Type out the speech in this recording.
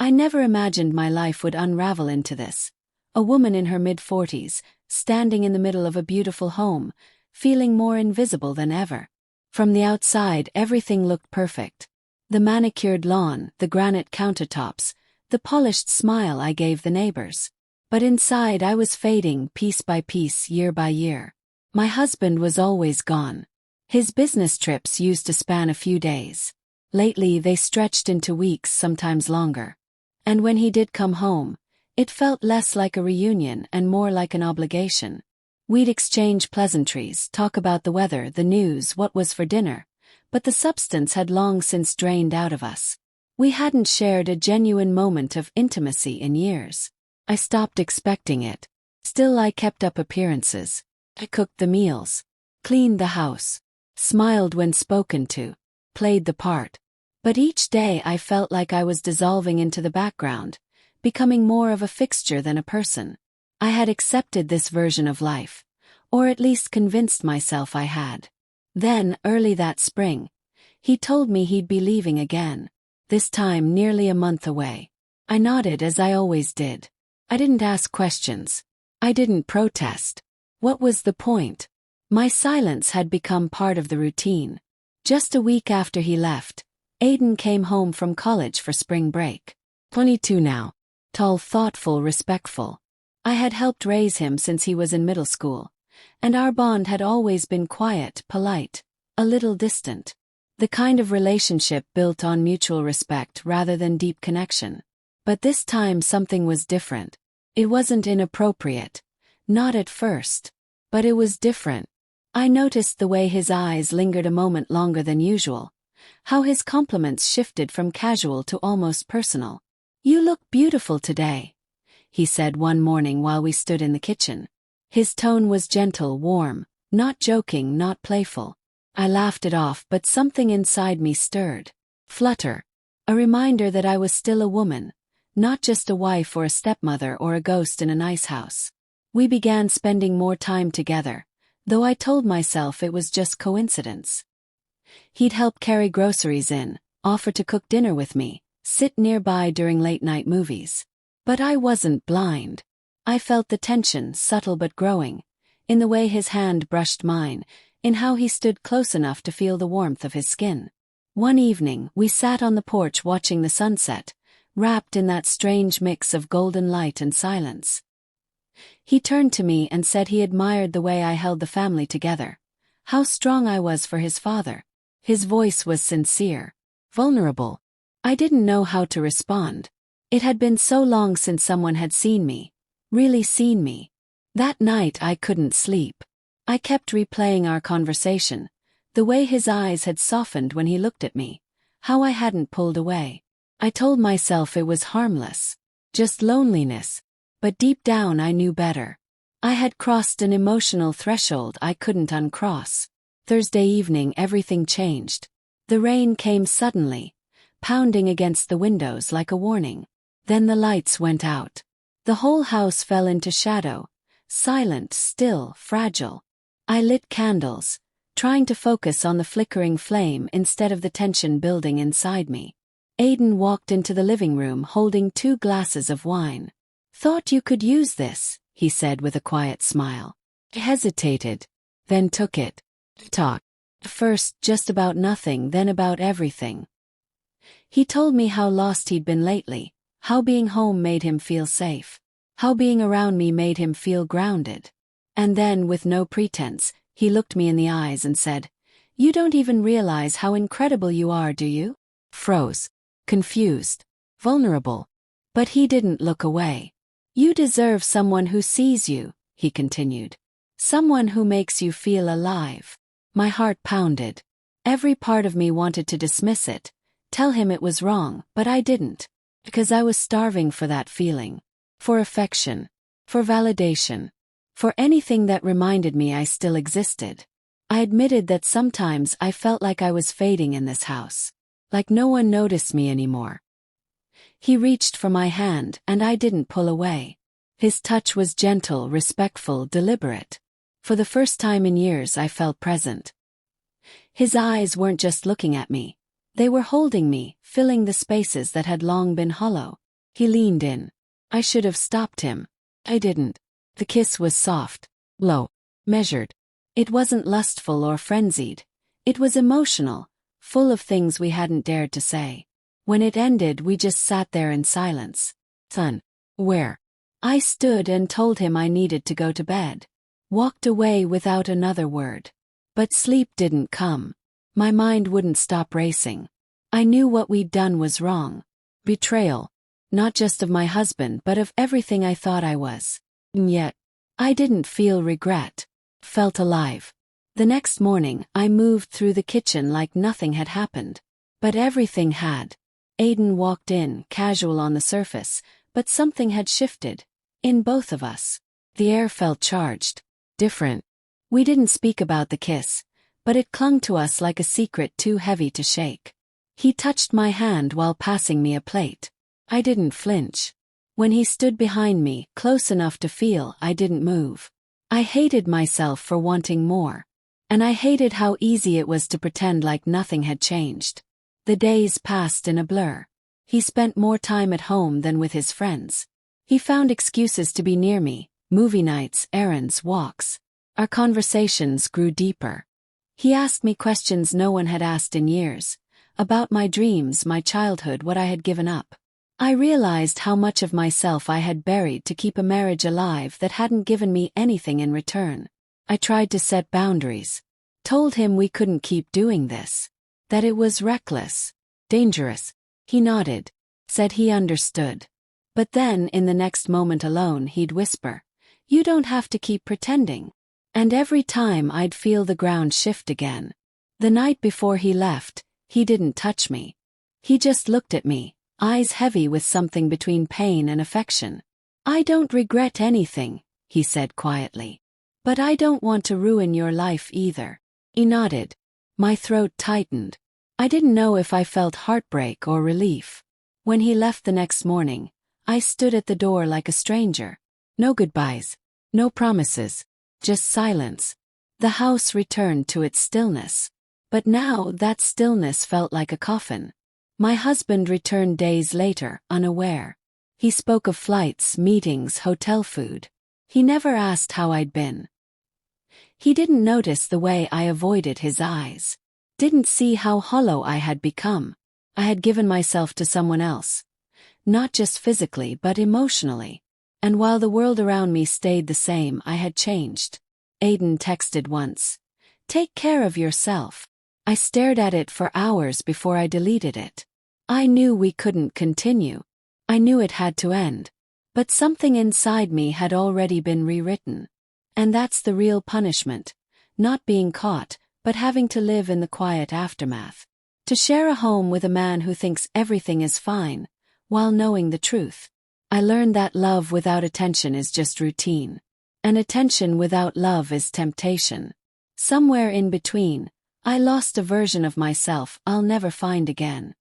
I never imagined my life would unravel into this. A woman in her mid-40s, standing in the middle of a beautiful home, feeling more invisible than ever. From the outside, everything looked perfect. The manicured lawn, the granite countertops, the polished smile I gave the neighbors. But inside I was fading piece by piece, year by year. My husband was always gone. His business trips used to span a few days. Lately they stretched into weeks, sometimes longer. And when he did come home, it felt less like a reunion and more like an obligation. We'd exchange pleasantries, talk about the weather, the news, what was for dinner, but the substance had long since drained out of us. We hadn't shared a genuine moment of intimacy in years. I stopped expecting it. Still, I kept up appearances. I cooked the meals, cleaned the house, smiled when spoken to, played the part. But each day I felt like I was dissolving into the background, becoming more of a fixture than a person. I had accepted this version of life, or at least convinced myself I had. Then, early that spring, he told me he'd be leaving again, this time nearly a month away. I nodded as I always did. I didn't ask questions. I didn't protest. What was the point? My silence had become part of the routine. Just a week after he left, Aiden came home from college for spring break. 22 now. Tall, thoughtful, respectful. I had helped raise him since he was in middle school, and our bond had always been quiet, polite, a little distant. The kind of relationship built on mutual respect rather than deep connection. But this time something was different. It wasn't inappropriate. Not at first. But it was different. I noticed the way his eyes lingered a moment longer than usual, how his compliments shifted from casual to almost personal. "You look beautiful today," he said one morning while we stood in the kitchen. His tone was gentle, warm, not joking, not playful. I laughed it off, but something inside me stirred. Flutter. A reminder that I was still a woman, not just a wife or a stepmother or a ghost in a nice house. We began spending more time together, though I told myself it was just coincidence. He'd help carry groceries in, offer to cook dinner with me, sit nearby during late-night movies. But I wasn't blind. I felt the tension, subtle but growing, in the way his hand brushed mine, in how he stood close enough to feel the warmth of his skin. One evening, we sat on the porch watching the sunset, wrapped in that strange mix of golden light and silence. He turned to me and said he admired the way I held the family together, how strong I was for his father. His voice was sincere, vulnerable. I didn't know how to respond. It had been so long since someone had seen me, really seen me. That night I couldn't sleep. I kept replaying our conversation, the way his eyes had softened when he looked at me, how I hadn't pulled away. I told myself it was harmless, just loneliness, but deep down I knew better. I had crossed an emotional threshold I couldn't uncross. Thursday evening everything changed. The rain came suddenly, pounding against the windows like a warning. Then the lights went out. The whole house fell into shadow, silent, still, fragile. I lit candles, trying to focus on the flickering flame instead of the tension building inside me. Aiden walked into the living room holding 2 glasses of wine. "Thought you could use this," he said with a quiet smile. I hesitated, then took it. Talk. First just about nothing, then about everything. He told me how lost he'd been lately, how being home made him feel safe, how being around me made him feel grounded. And then, with no pretense, he looked me in the eyes and said, "You don't even realize how incredible you are, do you?" Froze. Confused. Vulnerable. But he didn't look away. "You deserve someone who sees you," he continued. "Someone who makes you feel alive." My heart pounded. Every part of me wanted to dismiss it, tell him it was wrong, but I didn't. Because I was starving for that feeling. For affection. For validation. For anything that reminded me I still existed. I admitted that sometimes I felt like I was fading in this house. Like no one noticed me anymore. He reached for my hand, and I didn't pull away. His touch was gentle, respectful, deliberate. For the first time in years I felt present. His eyes weren't just looking at me. They were holding me, filling the spaces that had long been hollow. He leaned in. I should have stopped him. I didn't. The kiss was soft, low, measured. It wasn't lustful or frenzied. It was emotional, full of things we hadn't dared to say. When it ended, we just sat there in silence. Son, where? I stood and told him I needed to go to bed. Walked away without another word. But sleep didn't come. My mind wouldn't stop racing. I knew what we'd done was wrong. Betrayal. Not just of my husband but of everything I thought I was. And yet, I didn't feel regret. Felt alive. The next morning, I moved through the kitchen like nothing had happened. But everything had. Aiden walked in, casual on the surface, but something had shifted. In both of us. The air felt charged. Different. We didn't speak about the kiss, but it clung to us like a secret too heavy to shake. He touched my hand while passing me a plate. I didn't flinch. When he stood behind me, close enough to feel, I didn't move. I hated myself for wanting more. And I hated how easy it was to pretend like nothing had changed. The days passed in a blur. He spent more time at home than with his friends. He found excuses to be near me, movie nights, errands, walks. Our conversations grew deeper. He asked me questions no one had asked in years. About my dreams, my childhood, what I had given up. I realized how much of myself I had buried to keep a marriage alive that hadn't given me anything in return. I tried to set boundaries. Told him we couldn't keep doing this. That it was reckless. Dangerous. He nodded. Said he understood. But then, in the next moment alone, he'd whisper, "You don't have to keep pretending." And every time I'd feel the ground shift again. The night before he left, he didn't touch me. He just looked at me, eyes heavy with something between pain and affection. "I don't regret anything," he said quietly. "But I don't want to ruin your life either." He nodded. My throat tightened. I didn't know if I felt heartbreak or relief. When he left the next morning, I stood at the door like a stranger. No goodbyes. No promises. Just silence. The house returned to its stillness. But now that stillness felt like a coffin. My husband returned days later, unaware. He spoke of flights, meetings, hotel food. He never asked how I'd been. He didn't notice the way I avoided his eyes. Didn't see how hollow I had become. I had given myself to someone else. Not just physically but emotionally. And while the world around me stayed the same, I had changed. Aiden texted once. "Take care of yourself." I stared at it for hours before I deleted it. I knew we couldn't continue. I knew it had to end. But something inside me had already been rewritten. And that's the real punishment. Not being caught, but having to live in the quiet aftermath. To share a home with a man who thinks everything is fine, while knowing the truth. I learned that love without attention is just routine. And attention without love is temptation. Somewhere in between, I lost a version of myself I'll never find again.